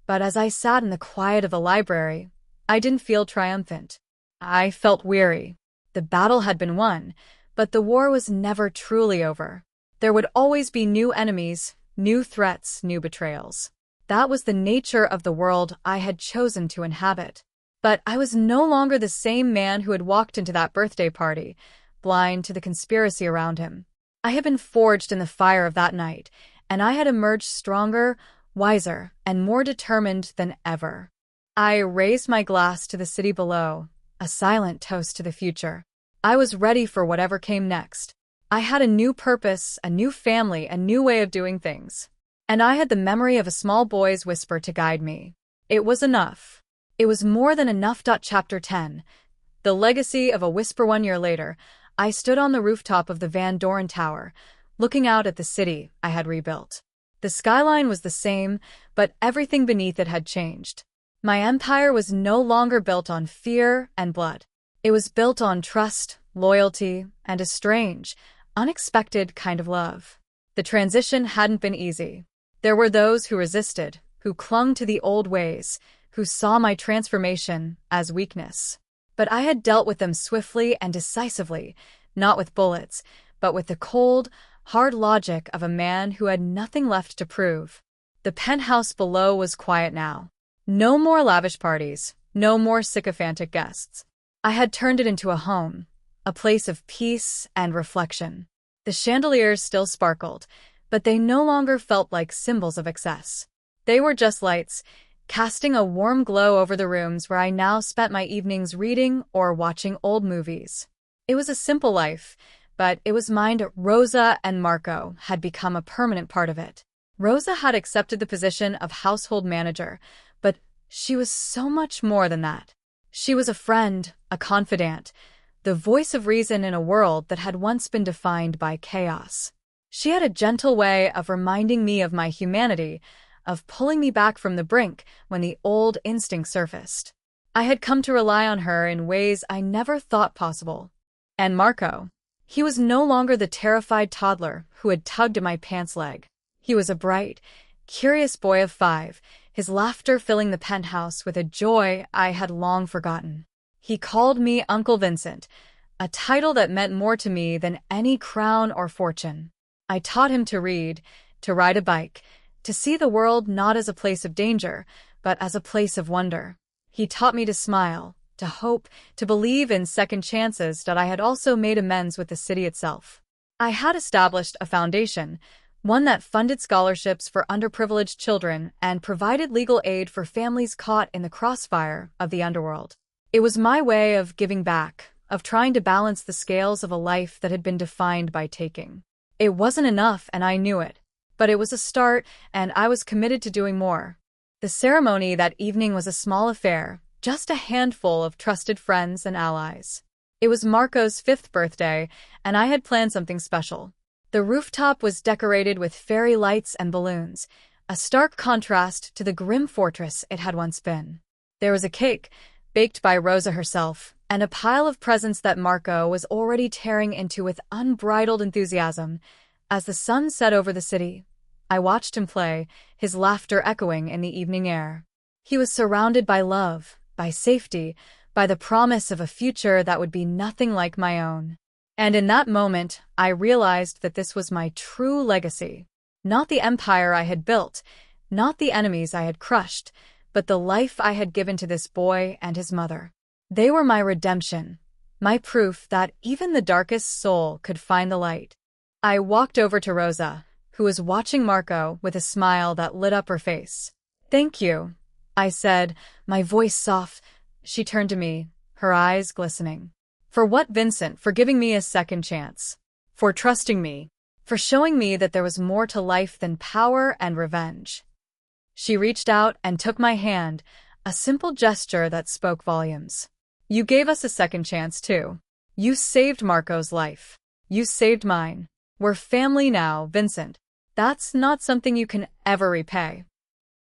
but as I sat in the quiet of the library, I didn't feel triumphant. I felt weary. The battle had been won, but the war was never truly over. There would always be new enemies, new threats, new betrayals. That was the nature of the world I had chosen to inhabit. But I was no longer the same man who had walked into that birthday party, blind to the conspiracy around him. I had been forged in the fire of that night, and I had emerged stronger, wiser, and more determined than ever. I raised my glass to the city below, a silent toast to the future. I was ready for whatever came next. I had a new purpose, a new family, a new way of doing things. And I had the memory of a small boy's whisper to guide me. It was enough. It was more than enough. Chapter 10. The legacy of a whisper. 1 year later, I stood on the rooftop of the Doren Tower, looking out at the city I had rebuilt. The skyline was the same, but everything beneath it had changed. My empire was no longer built on fear and blood. It was built on trust, loyalty, and a strange, unexpected kind of love. The transition hadn't been easy. There were those who resisted, who clung to the old ways, who saw my transformation as weakness. But I had dealt with them swiftly and decisively, not with bullets, but with the cold, hard logic of a man who had nothing left to prove. The penthouse below was quiet now. No more lavish parties, no more sycophantic guests. I had turned it into a home, a place of peace and reflection. The chandeliers still sparkled, but they no longer felt like symbols of excess. They were just lights, casting a warm glow over the rooms where I now spent my evenings reading or watching old movies. It was a simple life, but it was mine. Rosa and Marco had become a permanent part of it. Rosa had accepted the position of household manager, but she was so much more than that. She was a friend, a confidant, the voice of reason in a world that had once been defined by chaos. She had a gentle way of reminding me of my humanity, of pulling me back from the brink when the old instinct surfaced. I had come to rely on her in ways I never thought possible. And Marco. He was no longer the terrified toddler who had tugged at my pants leg. He was a bright, curious boy of 5, his laughter filling the penthouse with a joy I had long forgotten. He called me Uncle Vincent, a title that meant more to me than any crown or fortune. I taught him to read, to ride a bike, to see the world not as a place of danger, but as a place of wonder. He taught me to smile, to hope, to believe in second chances. That I had also made amends with the city itself. I had established a foundation, one that funded scholarships for underprivileged children and provided legal aid for families caught in the crossfire of the underworld. It was my way of giving back, of trying to balance the scales of a life that had been defined by taking. It wasn't enough, and I knew it. But it was a start, and I was committed to doing more. The ceremony that evening was a small affair, just a handful of trusted friends and allies. It was Marco's 5th birthday, and I had planned something special. The rooftop was decorated with fairy lights and balloons, a stark contrast to the grim fortress it had once been. There was a cake, baked by Rosa herself, and a pile of presents that Marco was already tearing into with unbridled enthusiasm. As the sun set over the city, I watched him play, his laughter echoing in the evening air. He was surrounded by love, by safety, by the promise of a future that would be nothing like my own. And in that moment, I realized that this was my true legacy. Not the empire I had built, not the enemies I had crushed, but the life I had given to this boy and his mother. They were my redemption, my proof that even the darkest soul could find the light. I walked over to Rosa, who was watching Marco with a smile that lit up her face. "Thank you," I said, my voice soft. She turned to me, her eyes glistening. "For what, Vincent? For giving me a second chance. For trusting me. For showing me that there was more to life than power and revenge." She reached out and took my hand, a simple gesture that spoke volumes. "You gave us a second chance, too. You saved Marco's life. You saved mine. We're family now, Vincent. That's not something you can ever repay."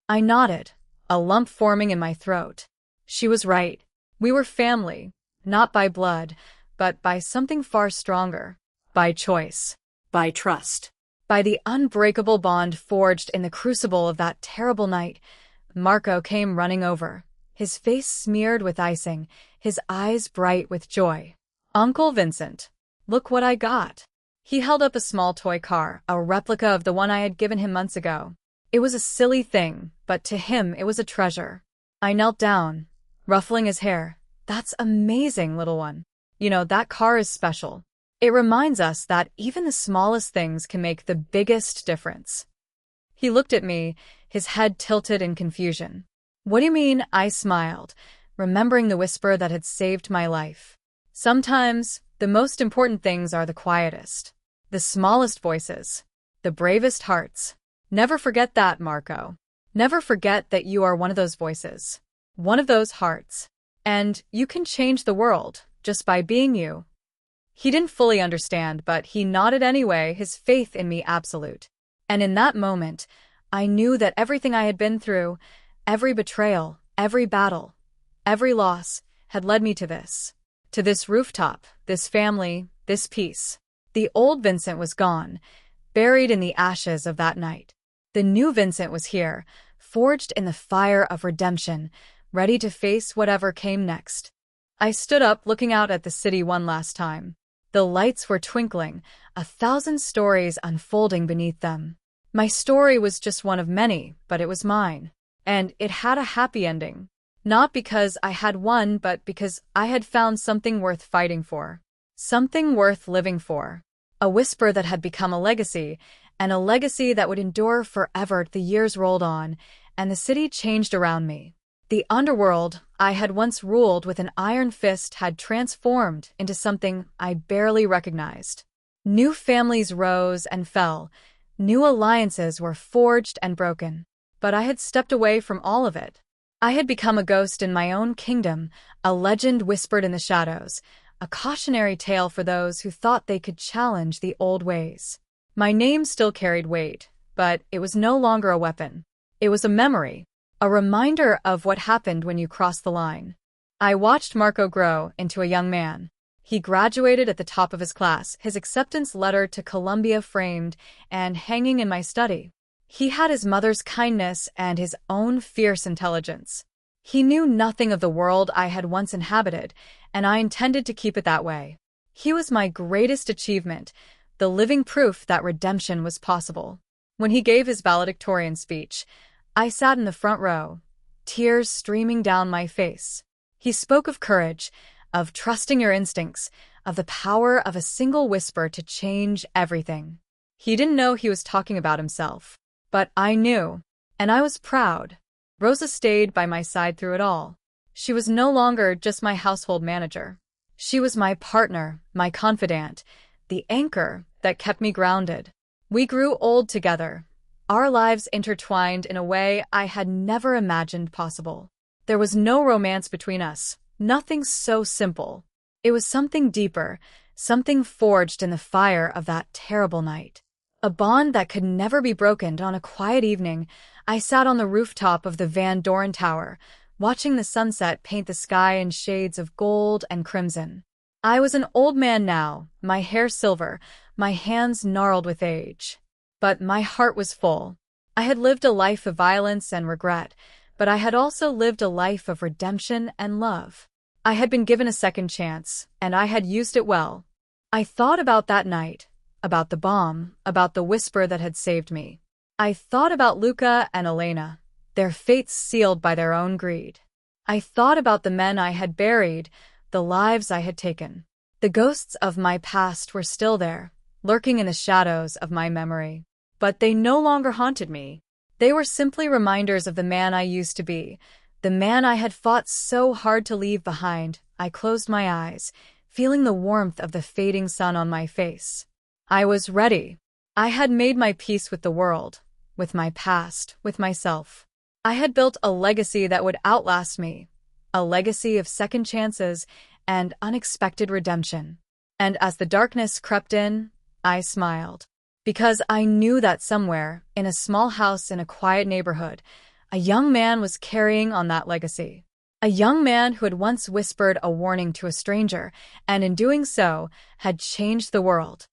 I nodded, a lump forming in my throat. She was right. We were family. Not by blood, but by something far stronger. By choice. By trust. By the unbreakable bond forged in the crucible of that terrible night. Marco came running over, his face smeared with icing, his eyes bright with joy. "Uncle Vincent, look what I got." He held up a small toy car, a replica of the one I had given him months ago. It was a silly thing, but to him it was a treasure. I knelt down, ruffling his hair. "That's amazing, little one. You know, that car is special. It reminds us that even the smallest things can make the biggest difference." He looked at me, his head tilted in confusion. "What do you mean?" I smiled, remembering the whisper that had saved my life. Sometimes, the most important things are the quietest, the smallest voices, the bravest hearts. Never forget that, Marco. Never forget that you are one of those voices, one of those hearts. And you can change the world just by being you. He didn't fully understand, but he nodded anyway, his faith in me absolute. And in that moment, I knew that everything I had been through, every betrayal, every battle, every loss, had led me to this. To this rooftop, this family, this peace. The old Vincent was gone, buried in the ashes of that night. The new Vincent was here, forged in the fire of redemption, ready to face whatever came next. I stood up, looking out at the city one last time. The lights were twinkling, 1,000 stories unfolding beneath them. My story was just one of many, but it was mine. And it had a happy ending. Not because I had won, but because I had found something worth fighting for. Something worth living for. A whisper that had become a legacy, and a legacy that would endure forever. The years rolled on, and the city changed around me. The underworld I had once ruled with an iron fist had transformed into something I barely recognized. New families rose and fell. New alliances were forged and broken. But I had stepped away from all of it. I had become a ghost in my own kingdom, a legend whispered in the shadows, a cautionary tale for those who thought they could challenge the old ways. My name still carried weight, but it was no longer a weapon. It was a memory. A reminder of what happened when you crossed the line. I watched Marco grow into a young man. He graduated at the top of his class, his acceptance letter to Columbia framed and hanging in my study. He had his mother's kindness and his own fierce intelligence. He knew nothing of the world I had once inhabited, and I intended to keep it that way. He was my greatest achievement, the living proof that redemption was possible. When he gave his valedictorian speech, I sat in the front row, tears streaming down my face. He spoke of courage, of trusting your instincts, of the power of a single whisper to change everything. He didn't know he was talking about himself, but I knew, and I was proud. Rosa stayed by my side through it all. She was no longer just my household manager. She was my partner, my confidant, the anchor that kept me grounded. We grew old together. Our lives intertwined in a way I had never imagined possible. There was no romance between us, nothing so simple. It was something deeper, something forged in the fire of that terrible night. A bond that could never be broken. On a quiet evening, I sat on the rooftop of the Doren Tower, watching the sunset paint the sky in shades of gold and crimson. I was an old man now, my hair silver, my hands gnarled with age. But my heart was full. I had lived a life of violence and regret, but I had also lived a life of redemption and love. I had been given a second chance, and I had used it well. I thought about that night, about the bomb, about the whisper that had saved me. I thought about Luca and Elena, their fates sealed by their own greed. I thought about the men I had buried, the lives I had taken. The ghosts of my past were still there, lurking in the shadows of my memory. But they no longer haunted me. They were simply reminders of the man I used to be, the man I had fought so hard to leave behind. I closed my eyes, feeling the warmth of the fading sun on my face. I was ready. I had made my peace with the world, with my past, with myself. I had built a legacy that would outlast me, a legacy of second chances and unexpected redemption. And as the darkness crept in, I smiled. Because I knew that somewhere, in a small house in a quiet neighborhood, a young man was carrying on that legacy. A A young man who had once whispered a warning to a stranger, and in doing so, had changed the world.